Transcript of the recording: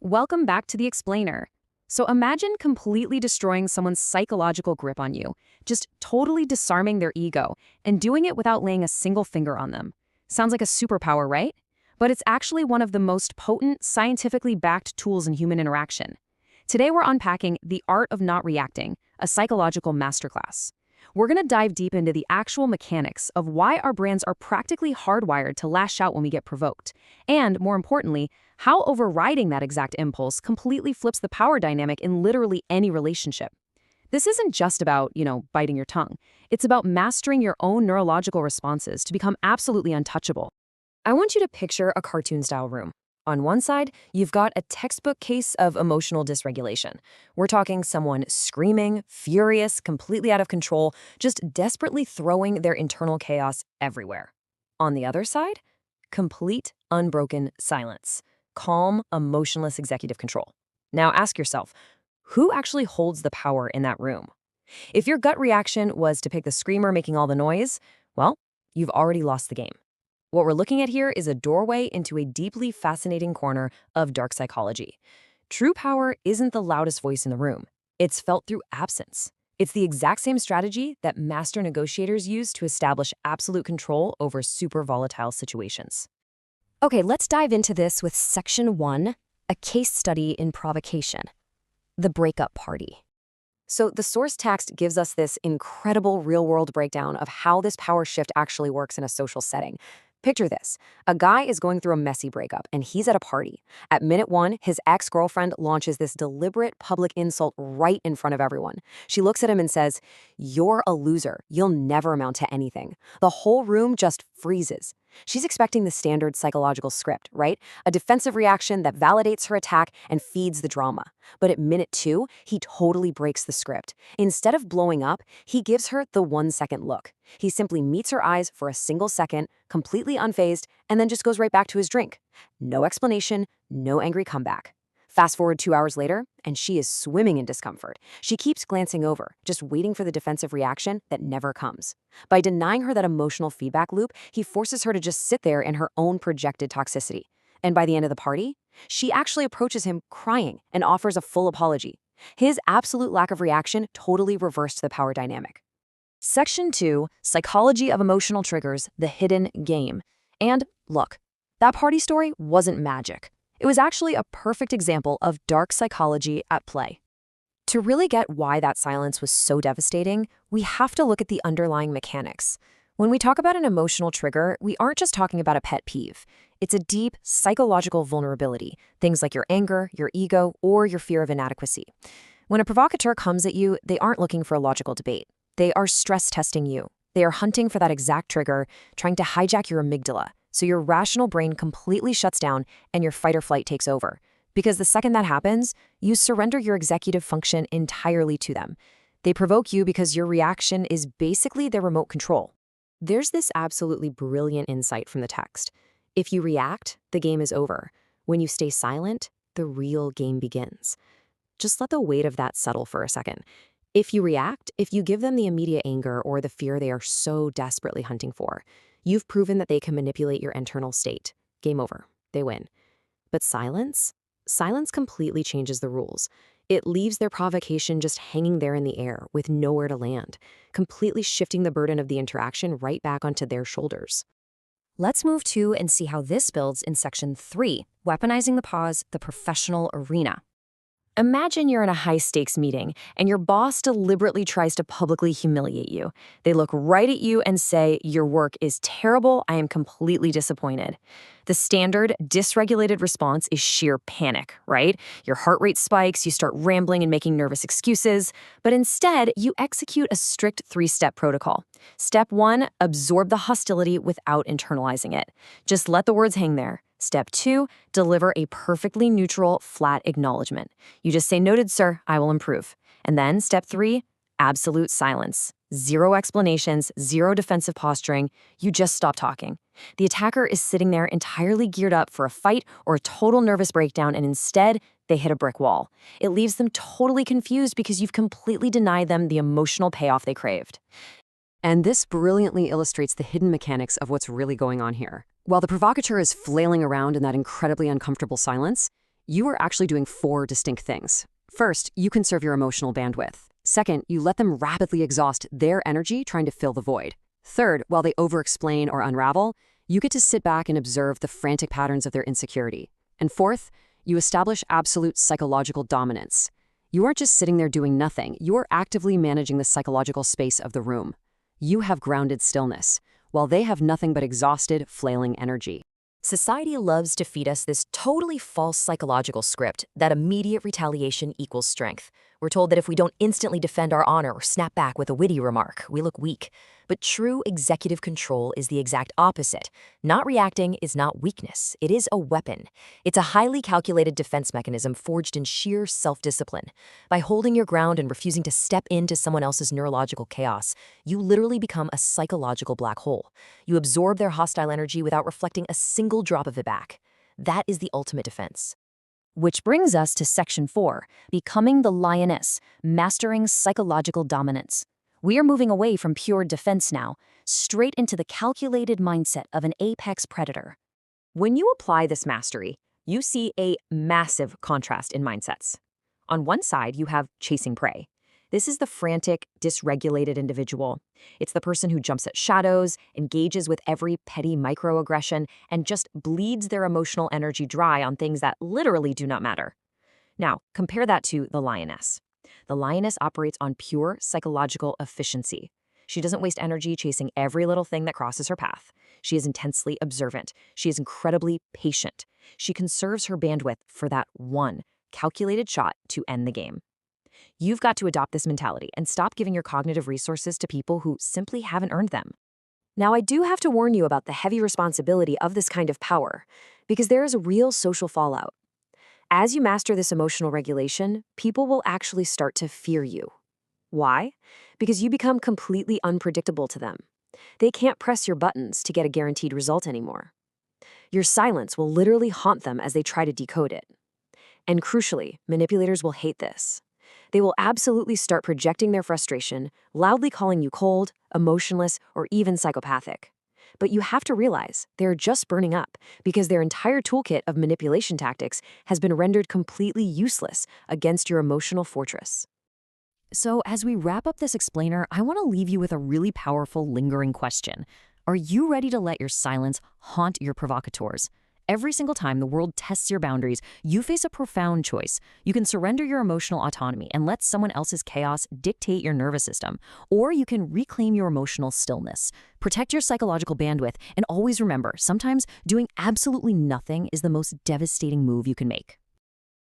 Welcome back to The Explainer. So imagine completely destroying someone's psychological grip on you, just totally disarming their ego, and doing it without laying a single finger on them. Sounds like a superpower, right? But it's actually one of the most potent, scientifically backed tools in human interaction. Today we're unpacking The Art of Not Reacting, a psychological masterclass. We're going to dive deep into the actual mechanics of why our brains are practically hardwired to lash out when we get provoked, and, more importantly, how overriding that exact impulse completely flips the power dynamic in literally any relationship. This isn't just about, biting your tongue. It's about mastering your own neurological responses to become absolutely untouchable. I want you to picture a cartoon-style room. On one side, you've got a textbook case of emotional dysregulation. We're talking someone screaming, furious, completely out of control, just desperately throwing their internal chaos everywhere. On the other side, complete, unbroken silence. Calm, emotionless executive control. Now ask yourself, who actually holds the power in that room? If your gut reaction was to pick the screamer making all the noise, well, you've already lost the game. What we're looking at here is a doorway into a deeply fascinating corner of dark psychology. True power isn't the loudest voice in the room. It's felt through absence. It's the exact same strategy that master negotiators use to establish absolute control over super volatile situations. Okay, let's dive into this with Section 1, a case study in provocation. The breakup party. So the source text gives us this incredible real-world breakdown of how this power shift actually works in a social setting. Picture this. A guy is going through a messy breakup, and he's at a party. At minute 1, his ex-girlfriend launches this deliberate public insult right in front of everyone. She looks at him and says, "You're a loser. You'll never amount to anything." The whole room just freezes. She's expecting the standard psychological script, right? A defensive reaction that validates her attack and feeds the drama. But at minute 2, he totally breaks the script. Instead of blowing up, he gives her the 1-second look. He simply meets her eyes for a single second, completely unfazed, and then just goes right back to his drink. No explanation, no angry comeback. Fast forward 2 hours later, and she is swimming in discomfort. She keeps glancing over, just waiting for the defensive reaction that never comes. By denying her that emotional feedback loop, he forces her to just sit there in her own projected toxicity. And by the end of the party, she actually approaches him crying and offers a full apology. His absolute lack of reaction totally reversed the power dynamic. Section 2, Psychology of Emotional Triggers, the Hidden Game. And look, that party story wasn't magic. It was actually a perfect example of dark psychology at play. To really get why that silence was so devastating, we have to look at the underlying mechanics. When we talk about an emotional trigger, we aren't just talking about a pet peeve. It's a deep psychological vulnerability, things like your anger, your ego, or your fear of inadequacy. When a provocateur comes at you, they aren't looking for a logical debate. They are stress testing you. They are hunting for that exact trigger, trying to hijack your amygdala, so your rational brain completely shuts down and your fight or flight takes over. Because the second that happens, you surrender your executive function entirely to them. They provoke you because your reaction is basically their remote control. There's this absolutely brilliant insight from the text. If you react, the game is over. When you stay silent, the real game begins. Just let the weight of that settle for a second. If you react, if you give them the immediate anger or the fear they are so desperately hunting for, you've proven that they can manipulate your internal state. Game over. They win. But silence? Silence completely changes the rules. It leaves their provocation just hanging there in the air with nowhere to land, completely shifting the burden of the interaction right back onto their shoulders. Let's move to and see how this builds in Section 3, Weaponizing the Pause, the Professional Arena. Imagine you're in a high-stakes meeting, and your boss deliberately tries to publicly humiliate you. They look right at you and say, "Your work is terrible, I am completely disappointed." The standard, dysregulated response is sheer panic, right? Your heart rate spikes, you start rambling and making nervous excuses. But instead, you execute a strict 3-step protocol. Step 1, absorb the hostility without internalizing it. Just let the words hang there. Step 2, deliver a perfectly neutral, flat acknowledgement. You just say, "Noted, sir, I will improve." And then Step 3, absolute silence. Zero explanations, zero defensive posturing. You just stop talking. The attacker is sitting there entirely geared up for a fight or a total nervous breakdown, and instead, they hit a brick wall. It leaves them totally confused because you've completely denied them the emotional payoff they craved. And this brilliantly illustrates the hidden mechanics of what's really going on here. While the provocateur is flailing around in that incredibly uncomfortable silence, You are actually doing 4 distinct things. First, you conserve your emotional bandwidth. Second, you let them rapidly exhaust their energy trying to fill the void. Third, while they over-explain or unravel, you get to sit back and observe the frantic patterns of their insecurity. And fourth, you establish absolute psychological dominance. You aren't just sitting there doing nothing, you are actively managing the psychological space of the room. You have grounded stillness, while they have nothing but exhausted, flailing energy. Society loves to feed us this totally false psychological script that immediate retaliation equals strength. We're told that if we don't instantly defend our honor or snap back with a witty remark, we look weak. But true executive control is the exact opposite. Not reacting is not weakness, it is a weapon. It's a highly calculated defense mechanism forged in sheer self-discipline. By holding your ground and refusing to step into someone else's neurological chaos, you literally become a psychological black hole. You absorb their hostile energy without reflecting a single drop of it back. That is the ultimate defense. Which brings us to Section 4, Becoming the Lioness, Mastering Psychological Dominance. We are moving away from pure defense now, straight into the calculated mindset of an apex predator. When you apply this mastery, you see a massive contrast in mindsets. On one side, you have chasing prey. This is the frantic, dysregulated individual. It's the person who jumps at shadows, engages with every petty microaggression, and just bleeds their emotional energy dry on things that literally do not matter. Now, compare that to the lioness. The lioness operates on pure psychological efficiency. She doesn't waste energy chasing every little thing that crosses her path. She is intensely observant. She is incredibly patient. She conserves her bandwidth for that one calculated shot to end the game. You've got to adopt this mentality and stop giving your cognitive resources to people who simply haven't earned them. Now, I do have to warn you about the heavy responsibility of this kind of power, because there is a real social fallout. As you master this emotional regulation, people will actually start to fear you. Why? Because you become completely unpredictable to them. They can't press your buttons to get a guaranteed result anymore. Your silence will literally haunt them as they try to decode it. And crucially, manipulators will hate this. They will absolutely start projecting their frustration, loudly calling you cold, emotionless, or even psychopathic. But you have to realize they're just burning up because their entire toolkit of manipulation tactics has been rendered completely useless against your emotional fortress. So as we wrap up this explainer, I want to leave you with a really powerful, lingering question. Are you ready to let your silence haunt your provocateurs? Every single time the world tests your boundaries, you face a profound choice. You can surrender your emotional autonomy and let someone else's chaos dictate your nervous system, or you can reclaim your emotional stillness. Protect your psychological bandwidth, and always remember, sometimes doing absolutely nothing is the most devastating move you can make.